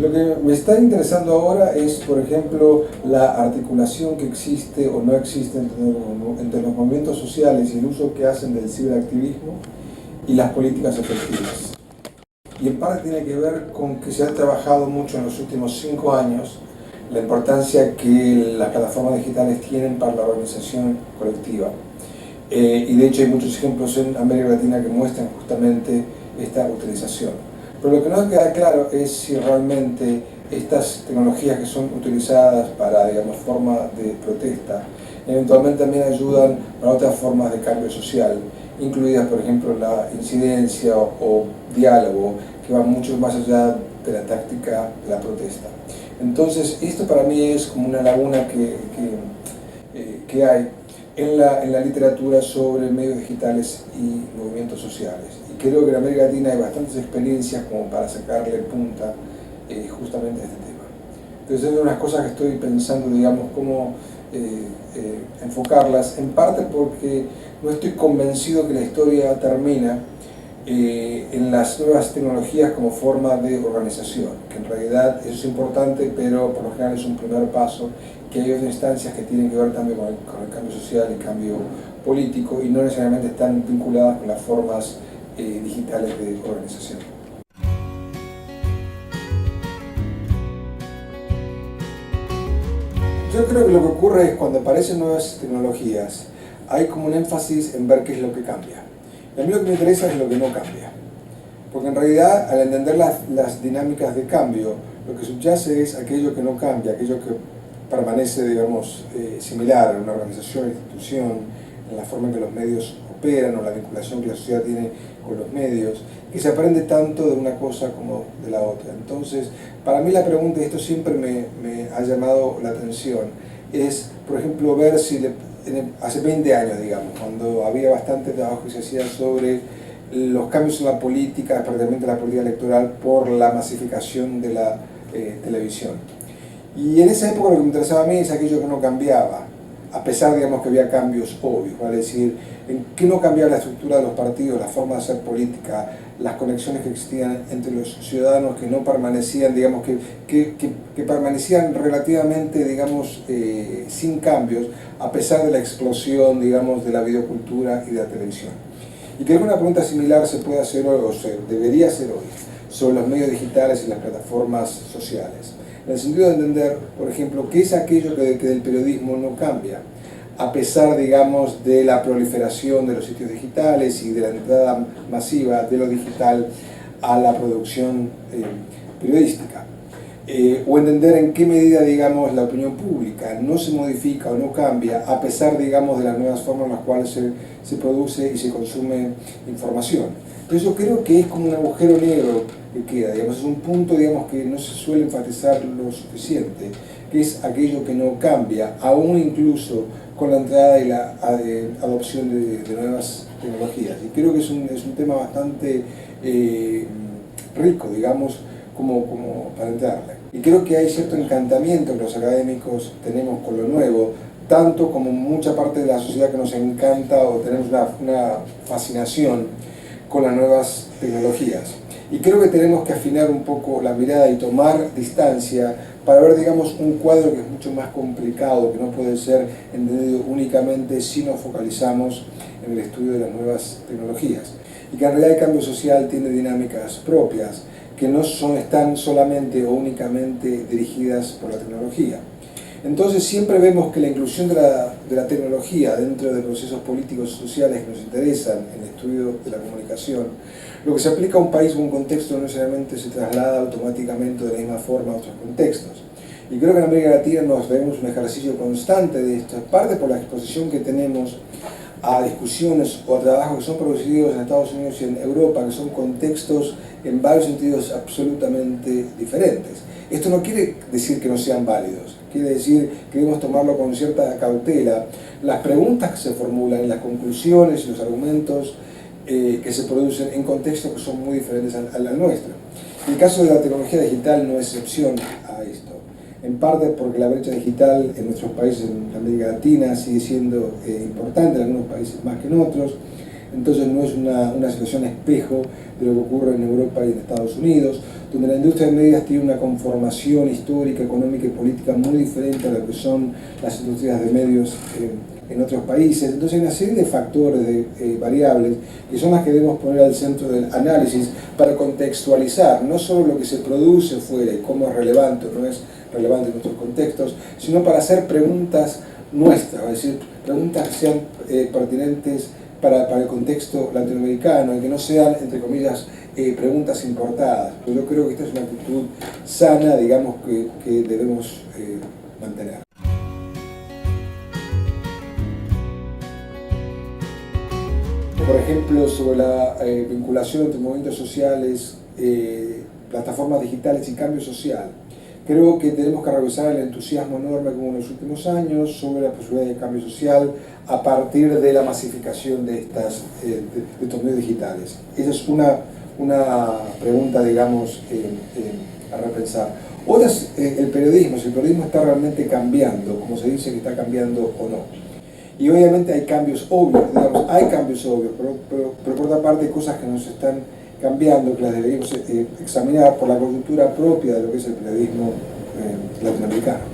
Lo que me está interesando ahora es, por ejemplo, la articulación que existe o no existe entre los movimientos sociales y el uso que hacen del ciberactivismo y las políticas efectivas. Y en parte tiene que ver con que se ha trabajado mucho en los últimos 5 años la importancia que las plataformas digitales tienen para la organización colectiva. Y de hecho hay muchos ejemplos en América Latina que muestran justamente esta utilización. Pero lo que no queda claro es si realmente estas tecnologías que son utilizadas para, digamos, forma de protesta, eventualmente también ayudan a otras formas de cambio social, incluidas, por ejemplo, la incidencia o diálogo, que va mucho más allá de la táctica de la protesta. Entonces, esto para mí es como una laguna que hay en la literatura sobre medios digitales y movimientos sociales. Y creo que en América Latina hay bastantes experiencias como para sacarle punta justamente a este tema. Entonces, es una de las cosas que estoy pensando, digamos, cómo enfocarlas, en parte porque no estoy convencido que la historia termina en las nuevas tecnologías como forma de organización, que en realidad eso es importante, pero por lo general es un primer paso, que hay otras instancias que tienen que ver también con el cambio social y el cambio político y no necesariamente están vinculadas con las formas digitales de organización. Yo creo que lo que ocurre es cuando aparecen nuevas tecnologías, hay como un énfasis en ver qué es lo que cambia. Y a mí lo que me interesa es lo que no cambia. Porque en realidad, al entender las dinámicas de cambio, lo que subyace es aquello que no cambia, aquello que permanece, digamos, similar en una organización, institución, en la forma en que los medios operan o la vinculación que la sociedad tiene con los medios, que se aprende tanto de una cosa como de la otra. Entonces, para mí la pregunta, y esto siempre me ha llamado la atención, es, por ejemplo, ver si hace 20 años, digamos, cuando había bastante trabajo que se hacía sobre los cambios en la política, particularmente la política electoral, por la masificación de la televisión. Y en esa época lo que me interesaba a mí es aquello que no cambiaba, a pesar, digamos, que había cambios obvios, ¿vale? Es decir, en qué no cambiaba la estructura de los partidos, la forma de hacer política, las conexiones que existían entre los ciudadanos que no permanecían, digamos, que permanecían relativamente, digamos, sin cambios, a pesar de la explosión, digamos, de la videocultura y de la televisión. Y creo que una pregunta similar se puede hacer hoy, o se debería hacer hoy, sobre los medios digitales y las plataformas sociales. En el sentido de entender, por ejemplo, qué es aquello que del periodismo no cambia, a pesar, digamos, de la proliferación de los sitios digitales y de la entrada masiva de lo digital a la producción periodística. O entender en qué medida, digamos, la opinión pública no se modifica o no cambia a pesar, digamos, de las nuevas formas en las cuales se produce y se consume información. Entonces yo creo que es como un agujero negro que queda, digamos, es un punto, digamos, que no se suele enfatizar lo suficiente, que es aquello que no cambia, aún incluso con la entrada y la adopción de nuevas tecnologías. Y creo que es un tema bastante rico, digamos, como para entrarle. Y creo que hay cierto encantamiento que los académicos tenemos con lo nuevo, tanto como mucha parte de la sociedad que nos encanta o tenemos una fascinación con las nuevas tecnologías. Y creo que tenemos que afinar un poco la mirada y tomar distancia para ver, digamos, un cuadro que es mucho más complicado, que no puede ser entendido únicamente si nos focalizamos en el estudio de las nuevas tecnologías. Y que en realidad el cambio social tiene dinámicas propias, que no están solamente o únicamente dirigidas por la tecnología. Entonces siempre vemos que la inclusión de la tecnología dentro de procesos políticos y sociales que nos interesan en el estudio de la comunicación, lo que se aplica a un país o un contexto no necesariamente se traslada automáticamente de la misma forma a otros contextos. Y creo que en América Latina nos vemos un ejercicio constante de esto, parte por la exposición que tenemos a discusiones o a trabajos que son producidos en Estados Unidos y en Europa, que son contextos en varios sentidos absolutamente diferentes. Esto no quiere decir que no sean válidos, quiere decir que debemos tomarlo con cierta cautela. Las preguntas que se formulan, las conclusiones y los argumentos que se producen en contextos que son muy diferentes al nuestro. El caso de la tecnología digital no es excepción a esto. En parte porque la brecha digital en nuestros países, en América Latina, sigue siendo importante, en algunos países más que en otros. entonces no es una situación espejo de lo que ocurre en Europa y en Estados Unidos, donde la industria de medios tiene una conformación histórica, económica y política muy diferente a lo que son las industrias de medios en otros países. Entonces hay una serie de factores, de variables, que son las que debemos poner al centro del análisis para contextualizar no solo lo que se produce fuera y cómo es relevante o no es relevante en nuestros contextos, sino para hacer preguntas nuestras, es decir, preguntas que sean pertinentes para el contexto latinoamericano y que no sean, entre comillas, preguntas importadas. Yo creo que esta es una actitud sana, digamos, que debemos mantener. Por ejemplo, sobre la vinculación entre movimientos sociales, plataformas digitales y cambio social. Creo que tenemos que revisar el entusiasmo enorme como en los últimos años sobre la posibilidad de cambio social a partir de la masificación de estos medios digitales. Esa es una pregunta, digamos, a repensar. Otra es el periodismo, si el periodismo está realmente cambiando, como se dice que está cambiando o no. Y obviamente hay cambios obvios, digamos, hay cambios obvios, pero por otra parte hay cosas que nos están cambiando, que las deberíamos examinar por la coyuntura propia de lo que es el periodismo latinoamericano.